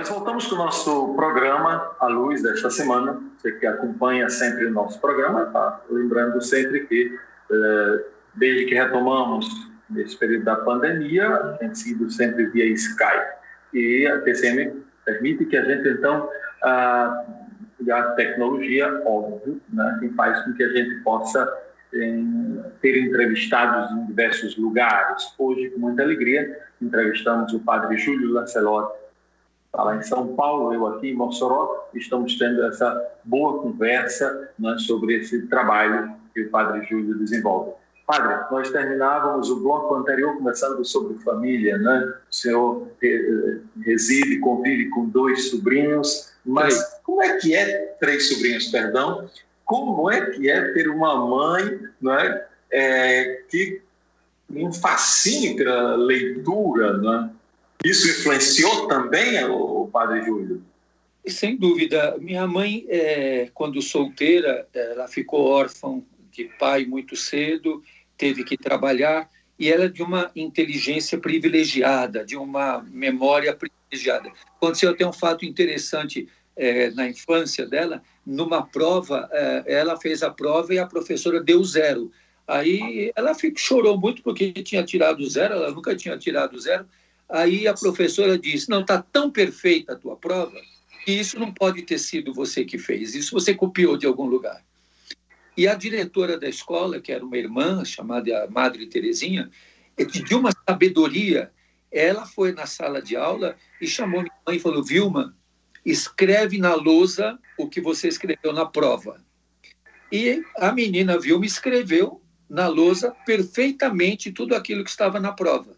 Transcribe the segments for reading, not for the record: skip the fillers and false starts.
nós voltamos com o nosso programa à luz desta semana. Você que acompanha sempre o nosso programa, tá? Lembrando sempre que, desde que retomamos nesse período da pandemia, tem sido sempre via Skype. E a TCM permite que a gente, então, a tecnologia, óbvio, né, que faz com que a gente possa ter entrevistados em diversos lugares. Hoje, com muita alegria, entrevistamos o padre Júlio Lancelotti, está lá em São Paulo, eu aqui em Mossoró. Estamos tendo essa boa conversa, né, sobre esse trabalho que o padre Júlio desenvolve. Padre, nós terminávamos o bloco anterior conversando sobre família, né? O senhor reside, convive com 2 sobrinhos, mas como é que é 3 sobrinhos, perdão? Como é que é ter uma mãe, né, que um fascínio pela leitura, né? Isso influenciou também o padre Júlio? Sem dúvida. Minha mãe, quando solteira, ela ficou órfã de pai muito cedo, teve que trabalhar, e ela de uma inteligência privilegiada, de uma memória privilegiada. Aconteceu até um fato interessante na infância dela. Numa prova, ela fez a prova e a professora deu 0. Aí ela chorou muito porque tinha tirado 0, ela nunca tinha tirado 0. Aí a professora disse: não, está tão perfeita a tua prova que isso não pode ter sido você que fez, isso você copiou de algum lugar. E a diretora da escola, que era uma irmã chamada Madre Terezinha, de uma sabedoria, ela foi na sala de aula e chamou minha mãe e falou: Vilma, escreve na lousa o que você escreveu na prova. E a menina Vilma escreveu na lousa perfeitamente tudo aquilo que estava na prova.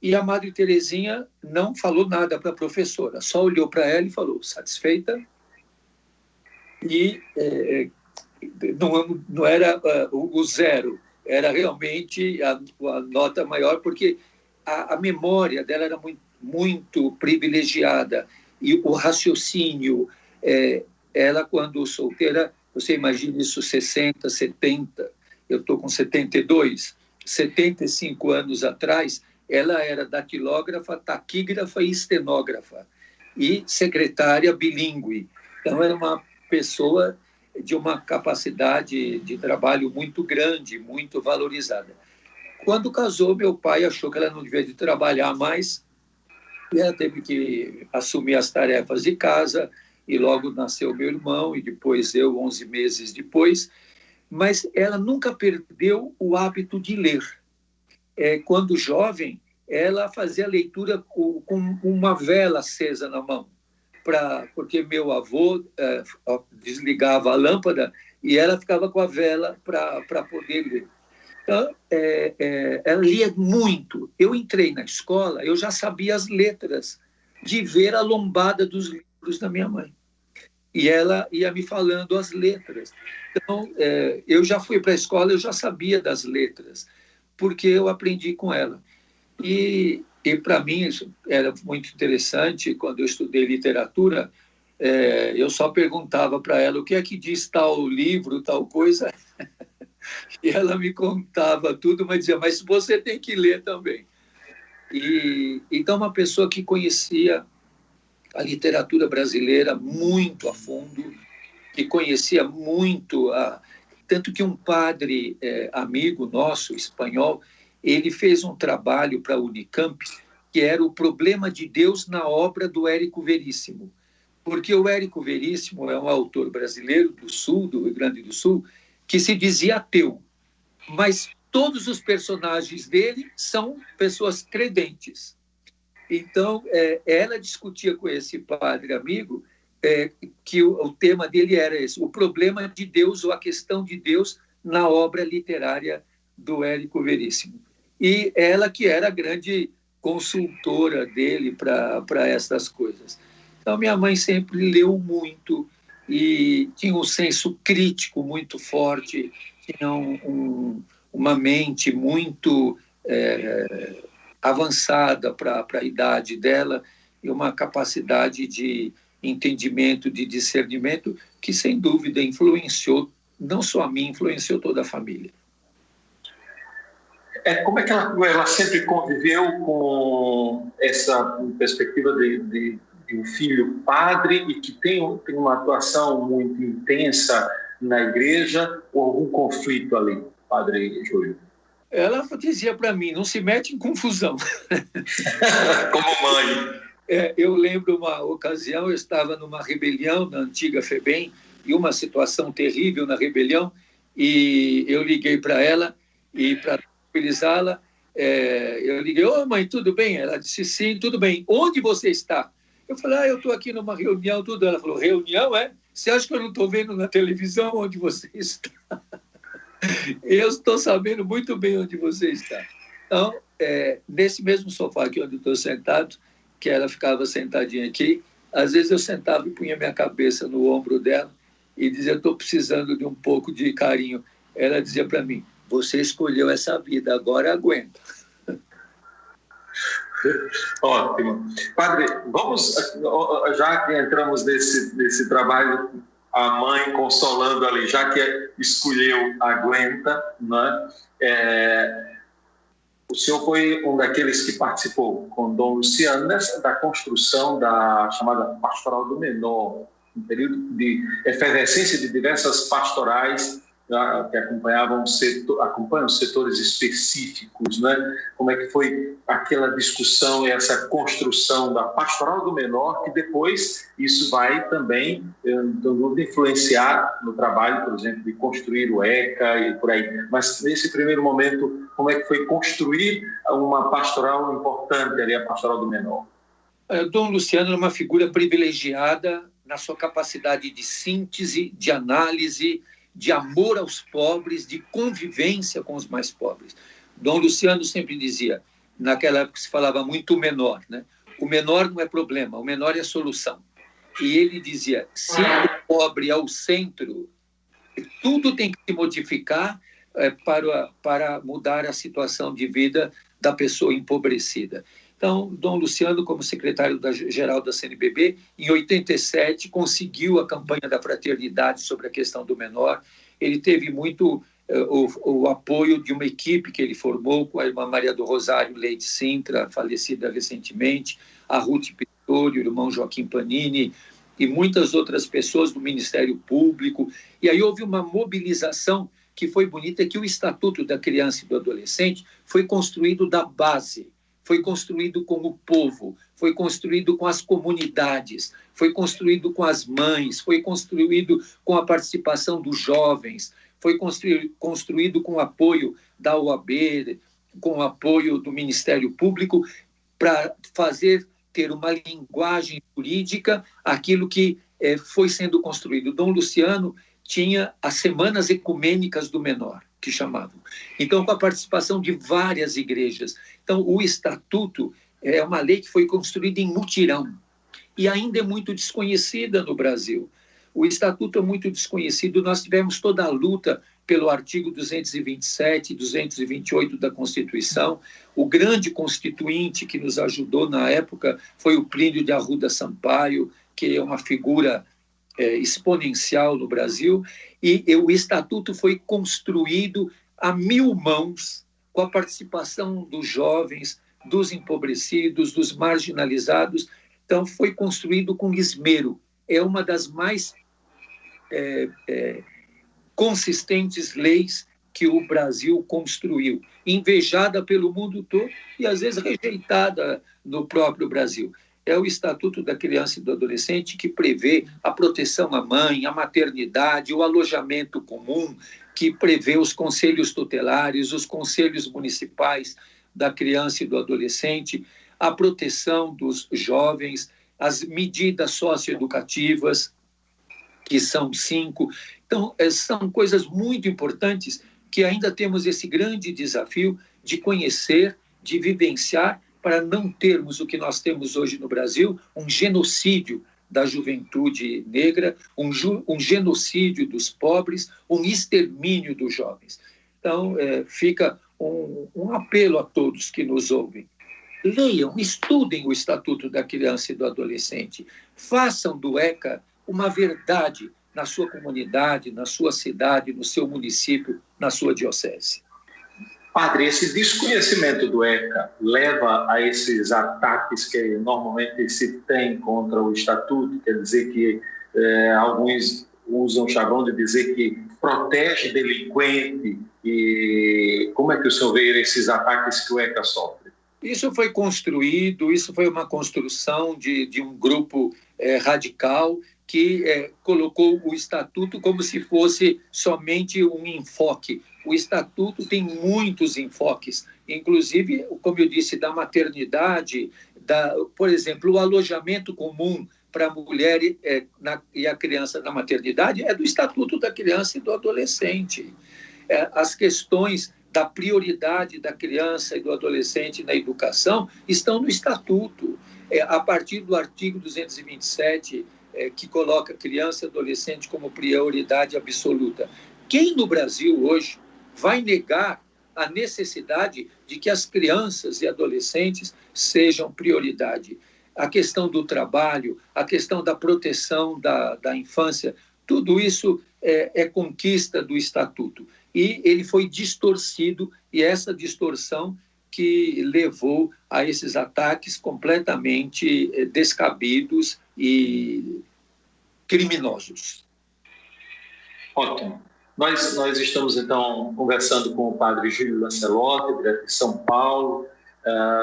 E a Madre Terezinha não falou nada para a professora, só olhou para ela e falou: satisfeita? E não era o 0, era realmente a nota maior, porque a memória dela era muito, muito privilegiada, e o raciocínio, ela, quando solteira, você imagina isso, 60, 70, eu estou com 72, 75 anos atrás, ela era datilógrafa, taquígrafa e estenógrafa, e secretária bilíngue. Então, era uma pessoa de uma capacidade de trabalho muito grande, muito valorizada. Quando casou, meu pai achou que ela não devia de trabalhar mais, e ela teve que assumir as tarefas de casa, e logo nasceu meu irmão, e depois eu, 11 meses depois, mas ela nunca perdeu o hábito de ler. Quando jovem, ela fazia leitura com uma vela acesa na mão, porque meu avô desligava a lâmpada e ela ficava com a vela para poder ler. Então, ela lia muito. Eu entrei na escola, eu já sabia as letras, de ver a lombada dos livros da minha mãe. E ela ia me falando as letras. Então, eu já fui para a escola, eu já sabia das letras, porque eu aprendi com ela. E para mim, isso era muito interessante. Quando eu estudei literatura, eu só perguntava para ela o que é que diz tal livro, tal coisa, e ela me contava tudo, mas dizia: mas você tem que ler também. Então, uma pessoa que conhecia a literatura brasileira muito a fundo, que conhecia muito, tanto que um padre amigo nosso, espanhol, ele fez um trabalho para a Unicamp, que era o problema de Deus na obra do Érico Veríssimo. Porque o Érico Veríssimo é um autor brasileiro do Sul, do Rio Grande do Sul, que se dizia ateu, mas todos os personagens dele são pessoas credentes. Então, ela discutia com esse padre amigo que o tema dele era esse: o problema de Deus, ou a questão de Deus na obra literária do Érico Veríssimo. E ela que era a grande consultora dele para essas coisas. Então, minha mãe sempre leu muito e tinha um senso crítico muito forte, tinha uma mente muito avançada para a idade dela, e uma capacidade de entendimento, de discernimento, que, sem dúvida, influenciou, não só a mim, influenciou toda a família. Como é que ela sempre conviveu com essa perspectiva de um filho padre e que tem uma atuação muito intensa na igreja, ou algum conflito ali, Padre Júlio? Ela dizia para mim, não se mete em confusão. Como mãe. Eu lembro uma ocasião, eu estava numa rebelião na antiga FEBEM, e uma situação terrível na rebelião, e eu liguei para ela, e para tranquilizá-la, eu liguei, ô mãe, tudo bem? Ela disse, sim, tudo bem. Onde você está? Eu falei, eu estou aqui numa reunião, tudo. Ela falou, reunião, é? Você acha que eu não estou vendo na televisão onde você está? Eu estou sabendo muito bem onde você está. Então, nesse mesmo sofá aqui onde eu estou sentado, que ela ficava sentadinha aqui, às vezes eu sentava e punha minha cabeça no ombro dela e dizia, eu estou precisando de um pouco de carinho. Ela dizia para mim, você escolheu essa vida, agora aguenta. Ótimo. Padre, vamos, já que entramos nesse trabalho, a mãe consolando ali, já que escolheu aguenta, né? O senhor foi um daqueles que participou com Dom Luciano da construção da chamada Pastoral do Menor, um período de efervescência de diversas pastorais que acompanham setores específicos, né? Como é que foi aquela discussão e essa construção da Pastoral do Menor, que depois isso vai também influenciar no trabalho, por exemplo, de construir o ECA e por aí. Mas nesse primeiro momento, como é que foi construir uma pastoral importante ali, a Pastoral do Menor? Dom Luciano é uma figura privilegiada na sua capacidade de síntese, de análise, de amor aos pobres, de convivência com os mais pobres. Dom Luciano sempre dizia, naquela época se falava muito menor, né? O menor não é problema, o menor é solução. E ele dizia, se o pobre é o centro, tudo tem que se modificar para mudar a situação de vida da pessoa empobrecida. Então, Dom Luciano, como secretário-geral da CNBB, em 87, conseguiu a campanha da fraternidade sobre a questão do menor. Ele teve muito o apoio de uma equipe que ele formou com a irmã Maria do Rosário Leite Sintra, falecida recentemente, a Ruth Pistori, o irmão Joaquim Panini, e muitas outras pessoas do Ministério Público. E aí houve uma mobilização que foi bonita, que o Estatuto da Criança e do Adolescente foi construído da base, foi construído com o povo, foi construído com as comunidades, foi construído com as mães, foi construído com a participação dos jovens, foi construído com o apoio da OAB, com o apoio do Ministério Público, para ter uma linguagem jurídica aquilo que foi sendo construído. Dom Luciano tinha as Semanas Ecumênicas do Menor, que chamavam. Então, com a participação de várias igrejas. Então, o Estatuto é uma lei que foi construída em mutirão e ainda é muito desconhecida no Brasil. O Estatuto é muito desconhecido. Nós tivemos toda a luta pelo artigo 227 e 228 da Constituição. O grande constituinte que nos ajudou na época foi o Plínio de Arruda Sampaio, que é uma figura exponencial no Brasil, e o Estatuto foi construído a 1000 mãos, com a participação dos jovens, dos empobrecidos, dos marginalizados. Então, foi construído com esmero. É uma das mais consistentes leis que o Brasil construiu, invejada pelo mundo todo e, às vezes, rejeitada no próprio Brasil. É o Estatuto da Criança e do Adolescente que prevê a proteção à mãe, a maternidade, o alojamento comum, que prevê os conselhos tutelares, os conselhos municipais da criança e do adolescente, a proteção dos jovens, as medidas socioeducativas, que são 5. Então, são coisas muito importantes que ainda temos esse grande desafio de conhecer, de vivenciar, para não termos o que nós temos hoje no Brasil, um genocídio da juventude negra, um genocídio dos pobres, um extermínio dos jovens. Então, fica um apelo a todos que nos ouvem. Leiam, estudem o Estatuto da Criança e do Adolescente. Façam do ECA uma verdade na sua comunidade, na sua cidade, no seu município, na sua diocese. Padre, esse desconhecimento do ECA leva a esses ataques que normalmente se tem contra o Estatuto, quer dizer que alguns usam o chavão de dizer que protege delinquente, e como é que o senhor vê esses ataques que o ECA sofre? Isso foi construído, isso foi uma construção de um grupo radical que colocou o Estatuto como se fosse somente um enfoque. O Estatuto tem muitos enfoques, inclusive, como eu disse, da maternidade, por exemplo, o alojamento comum para a mulher e a criança na maternidade é do Estatuto da Criança e do Adolescente. As questões da prioridade da criança e do adolescente na educação estão no Estatuto. A partir do artigo 227, que coloca criança e adolescente como prioridade absoluta. Quem no Brasil hoje vai negar a necessidade de que as crianças e adolescentes sejam prioridade? A questão do trabalho, a questão da proteção da infância, tudo isso é conquista do Estatuto. E ele foi distorcido, e essa distorção que levou a esses ataques completamente descabidos e criminosos. Ótimo. Nós estamos, então, conversando com o padre Júlio Lancelotti, direto de São Paulo.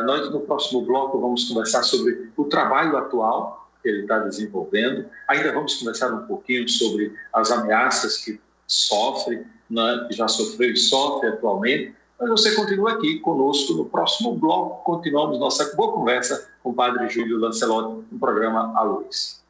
Nós, no próximo bloco, vamos conversar sobre o trabalho atual que ele está desenvolvendo. Ainda vamos conversar um pouquinho sobre as ameaças que sofre, né, que já sofreu e sofre atualmente. Mas você continua aqui conosco no próximo bloco. Continuamos nossa boa conversa com o padre Júlio Lancelotti no programa A Luz.